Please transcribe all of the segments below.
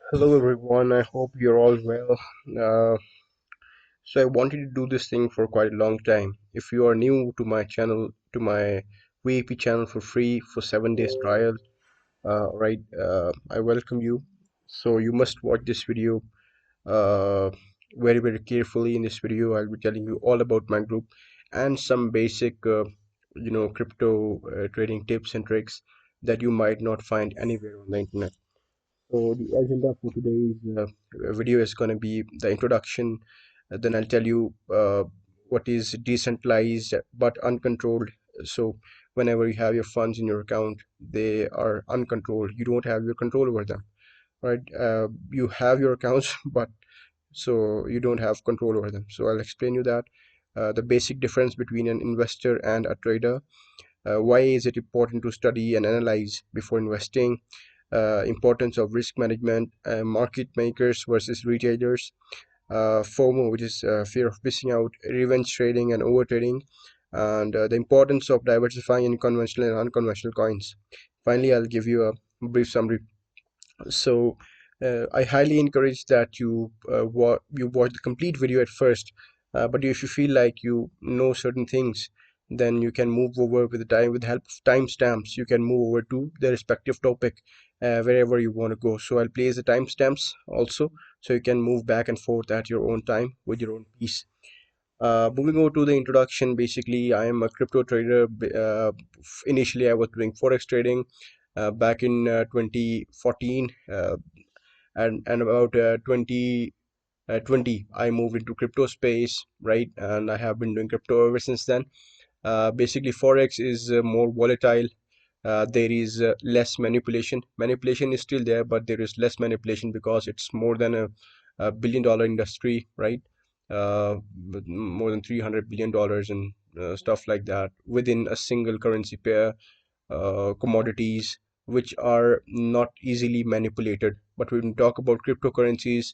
Hello everyone, I hope you're all well. Uh, so I wanted to do this thing for quite a long time. If you are new to my channel, to my VIP channel for free for 7 days trial, I welcome you. So you must watch this video uh, very carefully. In this video, I'll be telling you all about my group and some basic, crypto trading tips and tricks that you might not find anywhere on the internet. So the agenda for today's video is going to be the introduction. Then I'll tell you what is decentralized but uncontrolled. So whenever you have your funds in your account, they are uncontrolled. You don't have your control over them, right? You have your accounts, but so you don't have control over them. So I'll explain you that the basic difference between an investor and a trader. Why is it important to study and analyze before investing? Importance of risk management, market makers versus retailers, FOMO, which is fear of missing out, revenge trading and over trading, and the importance of diversifying in conventional and unconventional coins. Finally, I'll give you a brief summary. So, I highly encourage that you watch the complete video at first. But if you feel like you know certain things, then you can move over with the time with the help of timestamps. You can move over to the respective topic wherever you want to go. So I'll place the timestamps also, so you can move back and forth at your own time with your own pace. Moving over to the introduction, basically, I am a crypto trader. Initially, I was doing forex trading back in 2014, and about 2020, I moved into crypto space, right? And I have been doing crypto ever since then. Basically, forex is more volatile. There is less manipulation. Manipulation is still there, but there is less manipulation because it's more than a billion-dollar industry, right? With more than $300 billion and stuff like that within a single currency pair, commodities which are not easily manipulated. But when we talk about cryptocurrencies,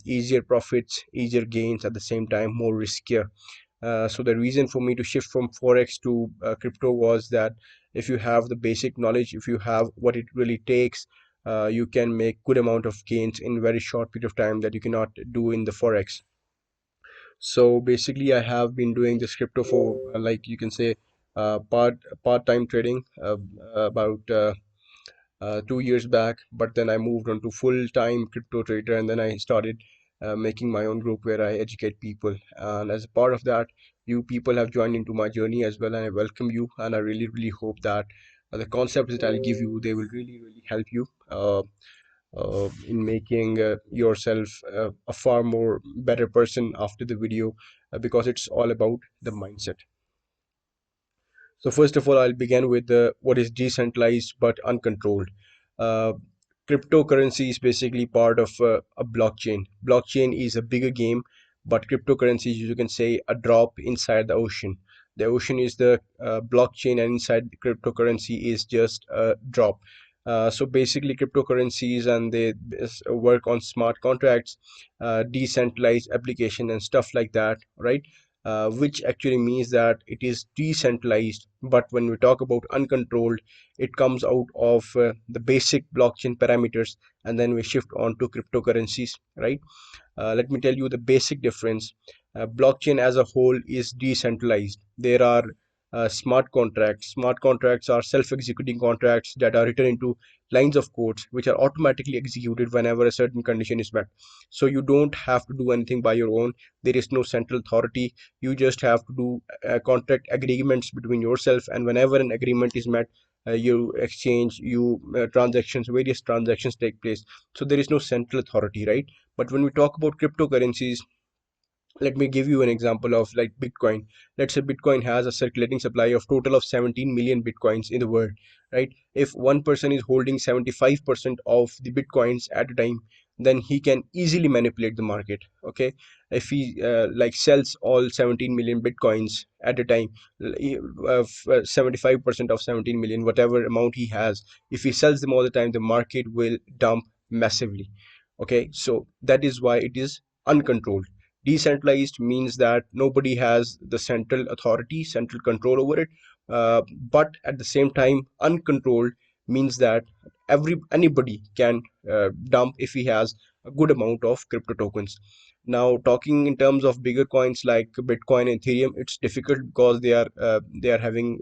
easier profits, easier gains, at the same time more riskier. So the reason for me to shift from forex to crypto was that if you have the basic knowledge, if you have what it really takes, you can make good amount of gains in very short period of time that you cannot do in the forex. So basically, I have been doing this crypto for like you can say part-time trading about 2 years back, but then I moved on to full-time crypto trader, and then I started making my own group where I educate people. And as a part of that, you people have joined into my journey as well, and I welcome you. And I really hope that the concepts that I'll give you, they will really help you in making yourself a far more better person after the video, because it's all about the mindset. So first of all, I'll begin with what is decentralized but uncontrolled. Uh, Cryptocurrency is basically part of a blockchain. Blockchain is a bigger game, but cryptocurrency is, you can say, a drop inside the ocean. The ocean is the blockchain, and inside the cryptocurrency is just a drop. So basically, cryptocurrencies and they work on smart contracts, decentralized application, and stuff like that, right? Which actually means that it is decentralized. But when we talk about uncontrolled, it comes out of the basic blockchain parameters, and then we shift on to cryptocurrencies, right? Let me tell you the basic difference. Blockchain as a whole is decentralized. There are smart contracts. Smart contracts are self-executing contracts that are written into lines of codes which are automatically executed whenever a certain condition is met. So you don't have to do anything by your own. There is no central authority. You just have to do contract agreements between yourself, and whenever an agreement is met, you exchange, transactions, various transactions take place. So there is no central authority, right? But when we talk about cryptocurrencies, let me give you an example of like Bitcoin. Let's say Bitcoin has a circulating supply of total of 17 million Bitcoins in the world, right? If one person is holding 75% of the Bitcoins at a time, then he can easily manipulate the market. Okay, if he like sells all 17 million Bitcoins at a time, 75% of 17 million, whatever amount he has, if he sells them all the time, the market will dump massively. Okay, so that is why it is uncontrolled. Decentralized means that nobody has the central authority, central control over it, but at the same time, uncontrolled means that anybody can dump if he has a good amount of crypto tokens. Now, talking in terms of bigger coins like Bitcoin and Ethereum, it's difficult because they are having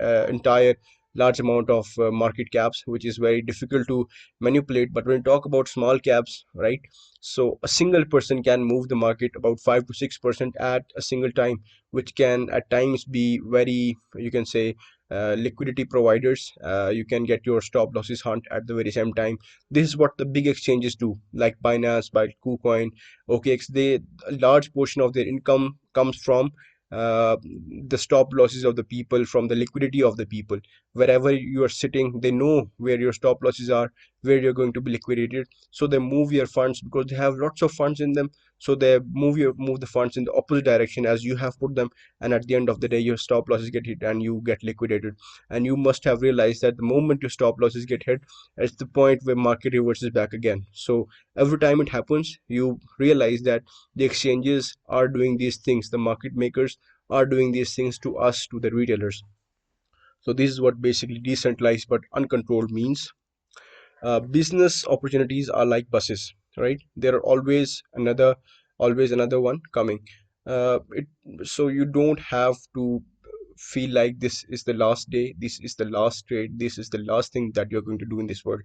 entire large amount of market caps, which is very difficult to manipulate. But when you talk about small caps, right, so a single person can move the market about 5 to 6% at a single time, which can at times be very, you can say, liquidity providers. You can get your stop losses hunt at the very same time. This is what the big exchanges do, like Binance, by KuCoin, OKX. They, a large portion of their income comes from uh, the stop losses of the people, from the liquidity of the people. Wherever you are sitting, they know where your stop losses are, where you're going to be liquidated, so they move your funds because they have lots of funds in them. So they move the funds in the opposite direction as you have put them, and at the end of the day your stop losses get hit and you get liquidated. And you must have realized that the moment your stop losses get hit, it's the point where market reverses back again. So every time it happens, you realize that the exchanges are doing these things, the market makers are doing these things to us, to the retailers. So this is what basically decentralized but uncontrolled means. Business opportunities are like buses, right? There are always another one coming. It So you don't have to feel like this is the last day, this is the last trade, this is the last thing that you're going to do in this world.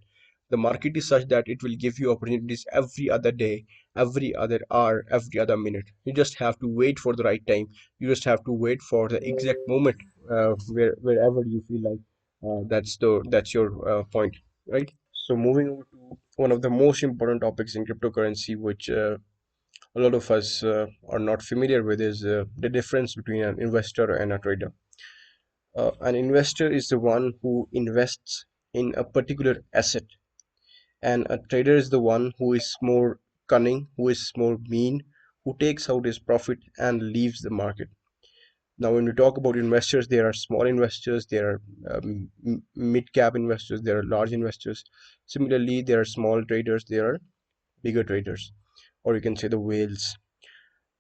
The market is such that it will give you opportunities every other day, every other hour, every other minute. You just have to wait for the right time. You just have to wait for the exact moment, wherever you feel like that's your point, right? So moving over to one of the most important topics in cryptocurrency, which a lot of us are not familiar with, is the difference between an investor and a trader. An investor is the one who invests in a particular asset, and a trader is the one who is more cunning, who is more mean, who takes out his profit and leaves the market. Now, when we talk about investors, there are small investors, there are mid-cap investors, there are large investors. Similarly, there are small traders, there are bigger traders, or you can say the whales.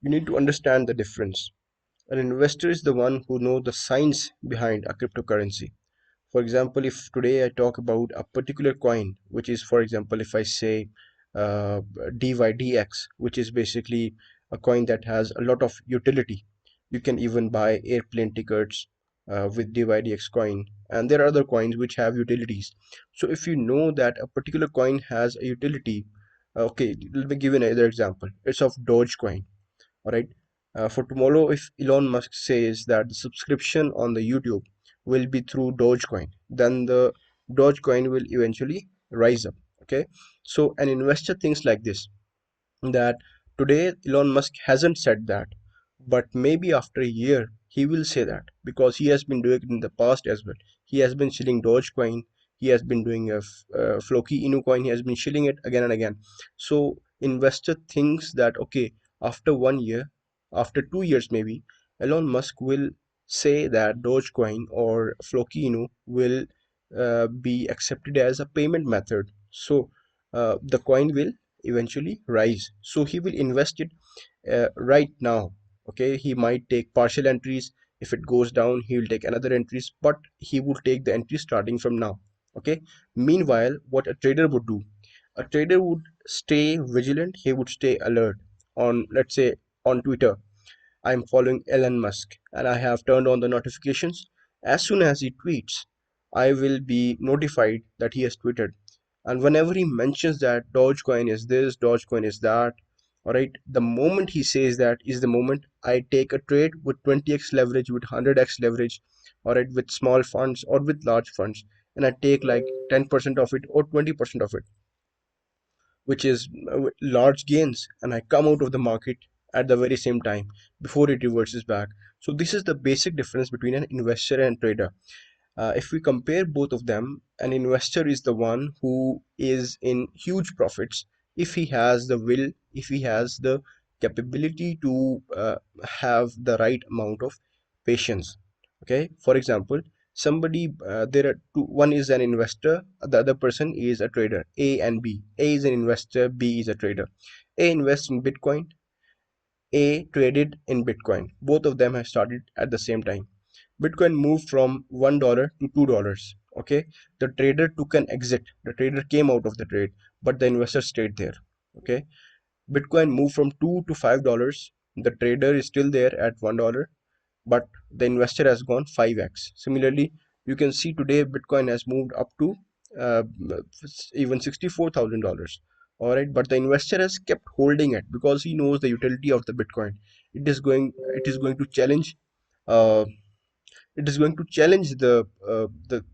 You need to understand the difference. An investor is the one who knows the science behind a cryptocurrency. For example, if today I talk about a particular coin, which is, for example, if I say uh, DYDX, which is basically a coin that has a lot of utility. You can even buy airplane tickets with DYDX coin, and there are other coins which have utilities. So if you know that a particular coin has a utility, okay, let me give you another example. It's of Dogecoin. All right. For tomorrow, if Elon Musk says that the subscription on the YouTube will be through Dogecoin, then the Dogecoin will eventually rise up. Okay. So an investor thinks like this, that today Elon Musk hasn't said that, but maybe after a year he will say that, because he has been doing it in the past as well. He has been shilling Dogecoin, he has been doing Floki Inu coin, he has been shilling it again and again. So investor thinks that okay, after 1 year, after 2 years maybe, Elon Musk will say that Dogecoin or Floki Inu will be accepted as a payment method. So the coin will eventually rise, so he will invest it right now. Okay, he might take partial entries. If it goes down, he will take another entries, but he will take the entry starting from now. Okay. Meanwhile, what a trader would do, a trader would stay vigilant, he would stay alert on, let's say, on Twitter. I'm following Elon Musk and I have turned on the notifications. As soon as he tweets, I will be notified that he has tweeted. And whenever he mentions that Dogecoin is this, Dogecoin is that, all right, the moment he says that is the moment I take a trade with 20x leverage, with 100x leverage, all right, with small funds or with large funds, and I take like 10% of it or 20% of it, which is large gains, and I come out of the market at the very same time before it reverses back. So this is the basic difference between an investor and trader. If we compare both of them, an investor is the one who is in huge profits if he has the will, if he has the capability to have the right amount of patience. Okay, for example, somebody, there are two, one is an investor, the other person is a trader. A and B. A is an investor, B is a trader. A invests in Bitcoin, A traded in Bitcoin. Both of them have started at the same time. Bitcoin moved from $1 to $2. Okay, the trader took an exit. The trader came out of the trade, but the investor stayed there. Okay, Bitcoin moved from $2 to $5. The trader is still there at $1, but the investor has gone 5x. Similarly, you can see today Bitcoin has moved up to uh, even $64,000. All right, but the investor has kept holding it because he knows the utility of the Bitcoin. It is going to challenge. Uh, it is going to challenge the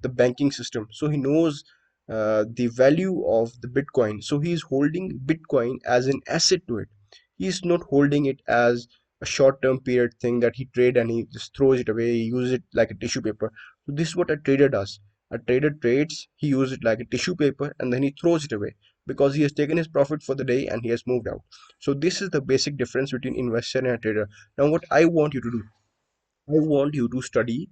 banking system, so he knows the value of the bitcoin, so he is holding bitcoin as an asset to it. He is not holding it as a short term period thing that he trade and he just throws it away, he uses it like a tissue paper. So this is what a trader does. A trader trades, he uses it like a tissue paper and then he throws it away because he has taken his profit for the day and he has moved out. So this is the basic difference between investor and a trader. Now what I want you to do, I want you to study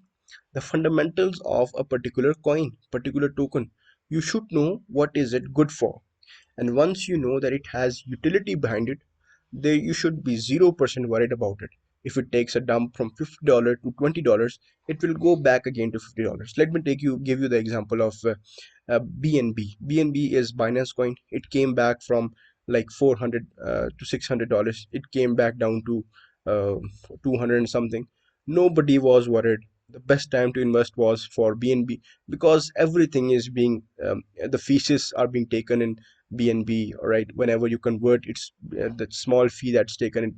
the fundamentals of a particular coin, particular token. You should know what is it good for. And once you know that it has utility behind it, there you should be 0% worried about it. If it takes a dump from $50 to $20, it will go back again to $50. Let me give you the example of BNB. BNB is Binance coin. It came back from like 400 to $600. It came back down to 200 and something. Nobody was worried. The best time to invest was for BNB because everything is being the fees are being taken in BNB. All right, whenever you convert, it's the small fee that's taken.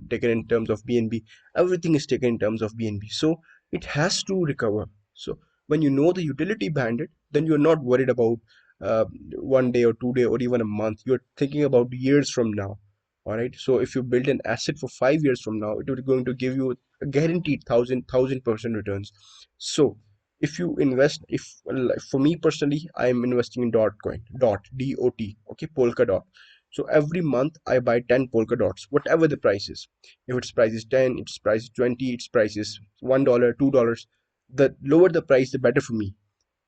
Taken in terms of BNB. Everything is taken in terms of BNB. So it has to recover. So when you know the utility behind it, then you're not worried about uh, 1 day or 2 day or even a month. You're thinking about years from now. All right. So if you build an asset for 5 years from now, it will going to give you a guaranteed thousand percent returns. So if you invest, if like, for me personally, I am investing in dot coin, dot, okay, polka dot. So every month I buy 10 polka dots, whatever the price is. If its price is 10, its price is 20, its price is $1, $2, the lower the price, the better for me.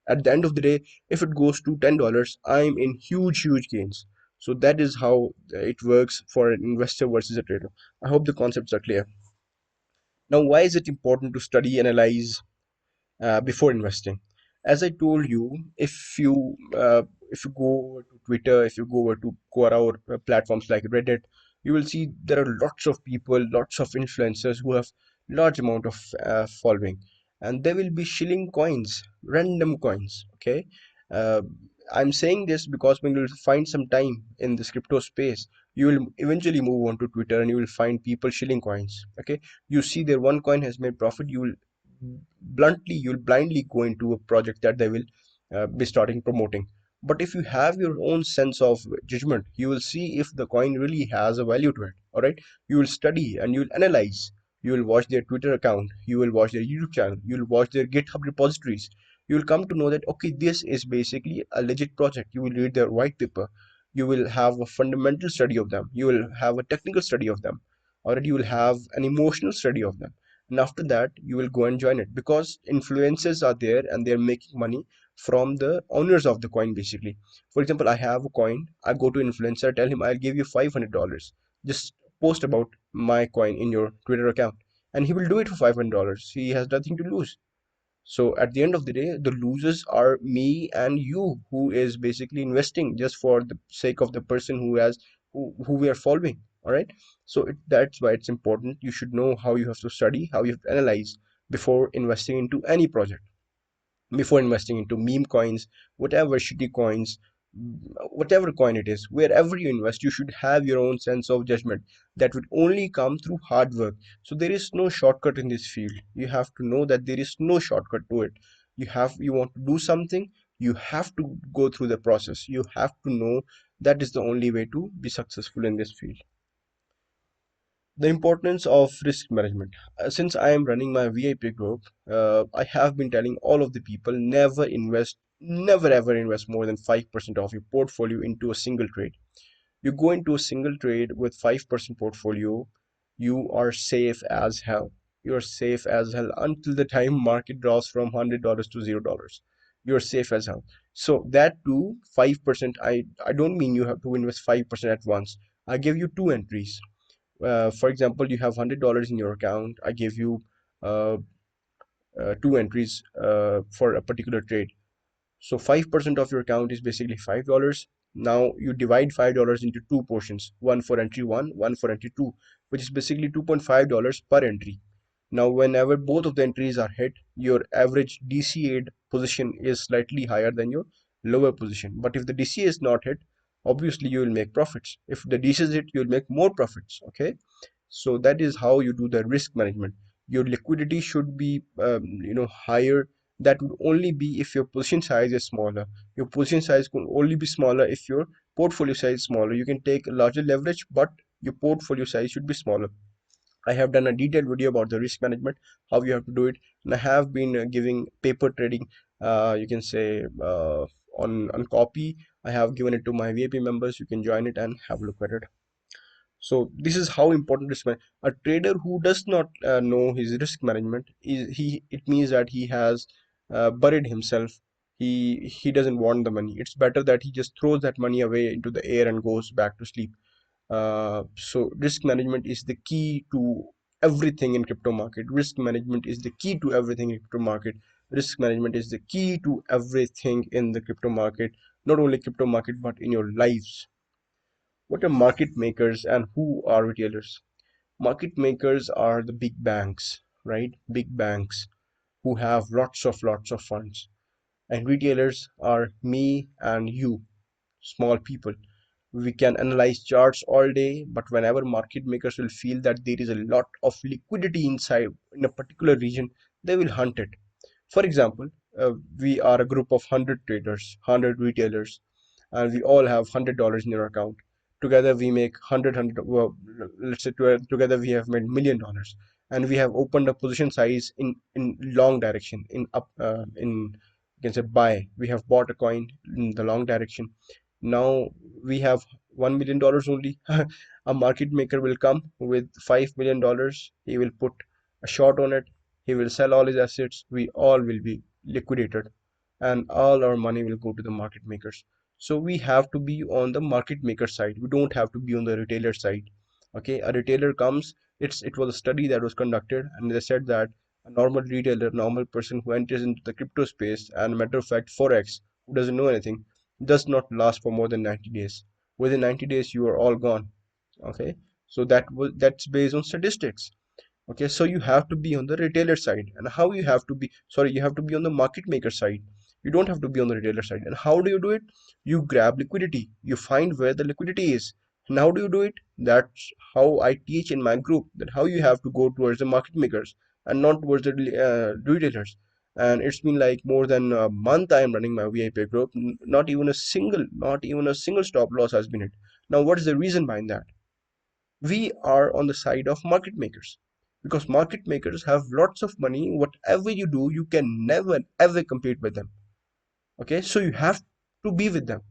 At the end of the day, if it goes to $10, I'm in huge gains. So that is how it works for an investor versus a trader. I hope the concepts are clear. Now, why is it important to study, analyze before investing? As I told you, if you go over to Twitter, if you go over to Quora or platforms like Reddit, you will see there are lots of people, lots of influencers who have large amount of following, and they will be shilling coins, random coins. Okay, uh, I'm saying this because when you find some time in this crypto space, you will eventually move on to Twitter and you will find people shilling coins. Okay, you see their one coin has made profit, you'll blindly go into a project that they will be starting promoting. But if you have your own sense of judgment, you will see if the coin really has a value to it. All right, you will study and you will analyze. You will watch their Twitter account, you will watch their YouTube channel, you will watch their GitHub repositories. You will come to know that okay, this is basically a legit project. You will read their white paper, you will have a fundamental study of them, you will have a technical study of them, or you will have an emotional study of them, and after that you will go and join it because influencers are there and they're making money from the owners of the coin basically. For example, I have a coin, I go to influencer, tell him I'll give you $500, just post about my coin in your Twitter account, and he will do it for $500. He has nothing to lose. So at the end of the day, the losers are me and you, who is basically investing just for the sake of the person who we are following. All right. So that's why it's important. You should know how you have to study, how you have to analyze before investing into any project, before investing into meme coins, whatever shitty coins, whatever coin it is, wherever you invest, you should have your own sense of judgment that would only come through hard work. So there is no shortcut in this field. You have to know that there is no shortcut to it. You want to do something, you have to go through the process. You have to know that is the only way to be successful in this field. The importance of risk management. Since I am running my VIP group, I have been telling all of the people never ever invest more than 5% of your portfolio into a single trade. You go into a single trade with 5% portfolio, you are safe as hell. You're safe as hell until the time market drops from $100 to $0. You're safe as hell. So that too, 5%, I don't mean you have to invest 5% at once. I give you two entries. For example, you have $100 in your account. I give you uh, two entries for a particular trade. So 5% of your account is basically $5. Now you divide $5 into two portions, one for entry one, one for entry two, which is basically $2.5 per entry. Now, whenever both of the entries are hit, your average DCA'd position is slightly higher than your lower position. But if the DCA is not hit, obviously you will make profits. If the DCA is hit, you'll make more profits. Okay, so that is how you do the risk management. Your liquidity should be higher. That would only be if your position size is smaller. Your position size can only be smaller if your portfolio size is smaller. You can take larger leverage, but your portfolio size should be smaller. I have done a detailed video about the risk management, how you have to do it, and I have been giving paper trading, you can say, on copy. I have given it to my VIP members. You can join it and have a look at it. So this is how important risk man. A trader who does not know his risk management is he. It means that he has buried himself. He doesn't want the money. It's better that he just throws that money away into the air and goes back to sleep. So risk management is the key to everything in crypto market. Risk management is the key to everything in crypto market. Risk management is the key to everything in the crypto market. Not only crypto market, but in your lives. What are market makers and who are retailers? Market makers are the big banks, right? Big banks who have lots of funds. And retailers are me and you, small people. We can analyze charts all day, but whenever market makers will feel that there is a lot of liquidity inside in a particular region, they will hunt it. For example, we are a group of 100 traders, 100 retailers, and we all have $100 in our account. Together we make 100, well, let's say together we have made $1 million, and we have opened a position size in long direction, in up, in you can say buy. We have bought a coin in the long direction. Now we have $1 million only. A market maker will come with $5 million. He will put a short on it. He will sell all his assets. We all will be liquidated, and all our money will go to the market makers. So we have to be on the market maker side. We don't have to be on the retailer side. Okay, a retailer comes. It was a study that was conducted, and they said that a normal retailer, normal person who enters into the crypto space, and matter of fact, forex, who doesn't know anything, does not last for more than 90 days. Within 90 days, you are all gone. Okay, so that's based on statistics. Okay, so you have to be on the retailer side. And how you have to be, sorry, you have to be on the market maker side. You don't have to be on the retailer side. And how do you do it? You grab liquidity. You find where the liquidity is. And how do you do it? That's how I teach in my group, that how you have to go towards the market makers and not towards the retailers. And it's been like more than a month I am running my VIP group. Not even a single stop loss has been hit. Now, what is the reason behind that? We are on the side of market makers, because market makers have lots of money. Whatever you do, you can never ever compete with them. Okay, so you have to be with them,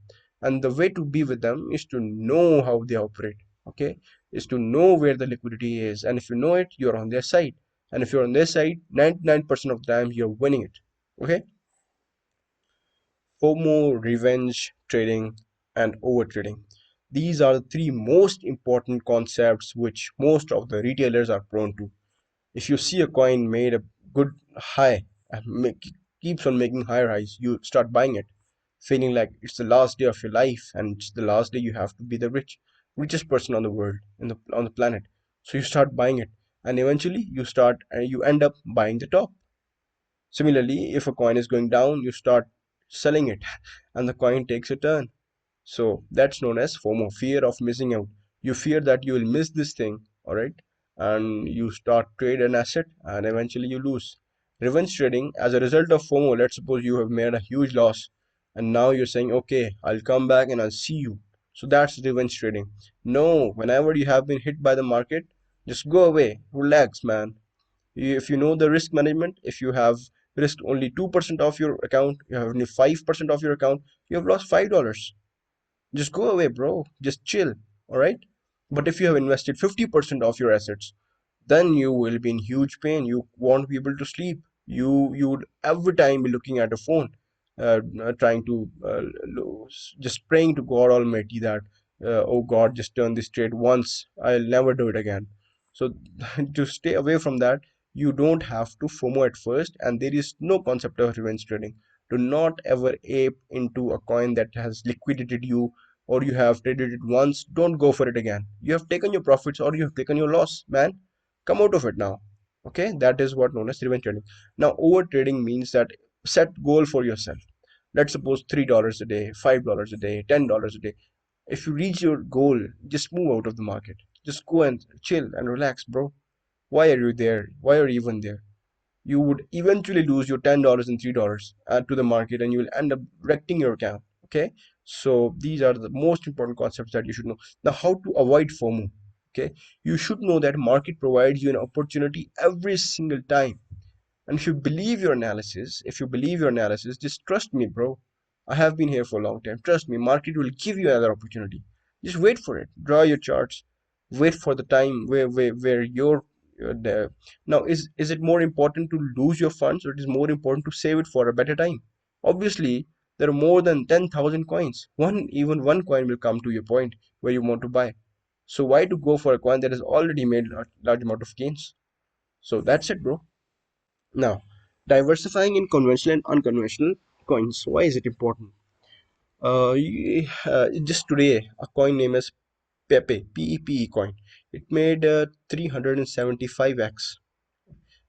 and the way to be with them is to know how they operate. Okay, is to know where the liquidity is, and if you know it, you're on their side. And if you're on their side, 99% of the time you're winning it. Okay. FOMO, revenge trading, and over trading. These are the three most important concepts which most of the retailers are prone to. If you see a coin made a good high and keeps on making higher highs, you start buying it, feeling like it's the last day of your life and it's the last day you have to be the richest person on the world, on the planet. So you start buying it, and eventually you end up buying the top. Similarly, if a coin is going down, you start selling it, and the coin takes a turn. So that's known as FOMO, fear of missing out. You fear that you will miss this thing, all right? And you start trade an asset and eventually you lose. Revenge trading, as a result of FOMO, let's suppose you have made a huge loss and now you're saying, okay, I'll come back and I'll see you. So that's revenge trading. No, whenever you have been hit by the market, just go away, relax, man. If you know the risk management, if you have risked only 2% of your account, you have only 5% of your account, you have lost $5. Just go away, bro. Just chill. All right. But if you have invested 50% of your assets, then you will be in huge pain. You won't be able to sleep. You would every time be looking at a phone, trying to just praying to God Almighty that, oh God, just turn this trade once. I'll never do it again. So to stay away from that, You don't have to FOMO at first, and there is no concept of revenge trading. Do not ever ape into a coin that has liquidated you, or you have traded it once. Don't go for it again. You have taken your profits or you have taken your loss, man. Come out of it now. Okay, that is what known as revenge trading. Now, over trading means that set goal for yourself. Let's suppose $3 a day, $5 a day, $10 a day. If you reach your goal, just move out of the market. Just go and chill and relax, bro. Why are you there? Why are you even there? You would eventually lose your $10 and $3 to the market, and you will end up wrecking your account. Okay, so these are the most important concepts that you should know. Now, how to avoid FOMO? Okay, you should know that market provides you an opportunity every single time. And if you believe your analysis, just trust me, bro. I have been here for a long time. Trust me, market will give you another opportunity. Just wait for it. Draw your charts. Wait for the time where you're there. Now, is it more important to lose your funds, or it is more important to save it for a better time? Obviously, there are more than 10,000 coins. Even one coin will come to your point where you want to buy. So why to go for a coin that has already made a large amount of gains? So that's it, bro. Now, diversifying in conventional and unconventional coins. Why is it important? Just today, a coin named as Pepe, PEPE coin. It made 375x,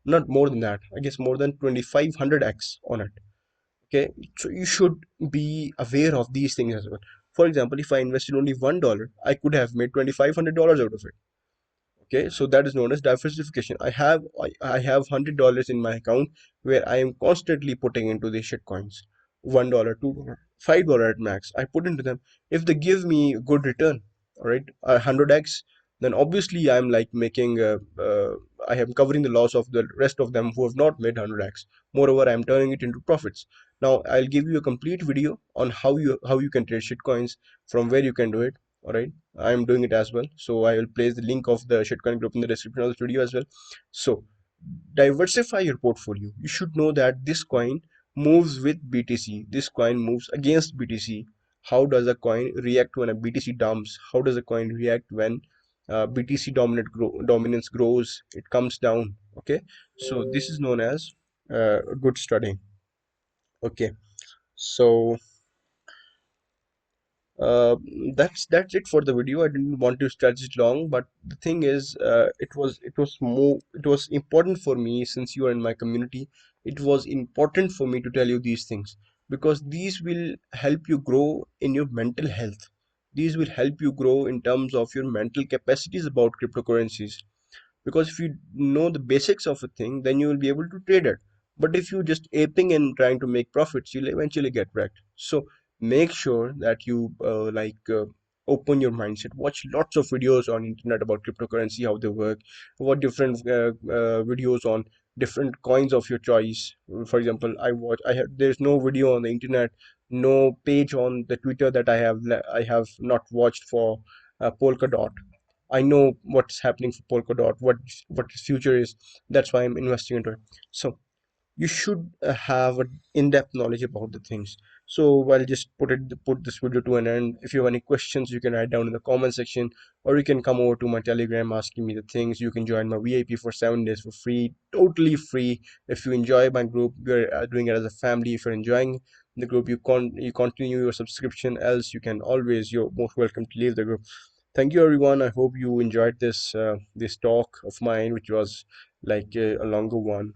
not more than that. I guess more than 2500x on it. Okay, so you should be aware of these things as well. For example, if I invested only $1, I could have made $2500 out of it. Okay, so that is known as diversification. I have $100 in my account where I am constantly putting into these shit coins. $1, $2, $5 at max. I put into them. If they give me a good return, all right, 100x, then obviously I'm like making I am covering the loss of the rest of them who have not made 100x. Moreover, I'm turning it into profits. Now I'll give you a complete video on how you can trade shit coins, from where you can do it. All right, I'm doing it as well. So I will place the link of the shitcoin group in the description of this video as well. So diversify your portfolio. You should know that this coin moves with BTC. This coin moves against BTC. How does a coin react when a BTC dumps? How does a coin react when BTC dominance grows? It comes down. Okay, so this is known as good studying. Okay, so uh, that's it for the video. I didn't want to stretch it long, but the thing is, it was important for me, since you are in my community. It was important for me to tell you these things, because these will help you grow in your mental health. These will help you grow in terms of your mental capacities about cryptocurrencies, because if you know the basics of a thing, then you will be able to trade it. But if you just aping and trying to make profits, you'll eventually get wrecked. So make sure that you open your mindset. Watch lots of videos on internet about cryptocurrency, how they work. What different videos on different coins of your choice. For example, there's no video on the internet, no page on the Twitter that I have not watched for Polkadot. I know what's happening for Polkadot, what its future is. That's why I'm investing into it. So you should have an in-depth knowledge about the things. So I'll just put this video to an end. If you have any questions, you can write down in the comment section, or you can come over to my Telegram asking me the things. You can join my VIP for 7 days for free, totally free. If you enjoy my group, we're doing it as a family. If you're enjoying the group, you continue your subscription. Else, you can always you're most welcome to leave the group. Thank you, everyone. I hope you enjoyed this talk of mine, which was like a longer one.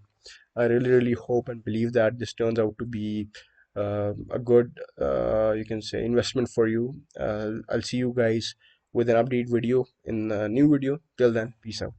I really hope and believe that this turns out to be a good, you can say, investment for you. I'll see you guys with an update video in a new video. Till then, peace out.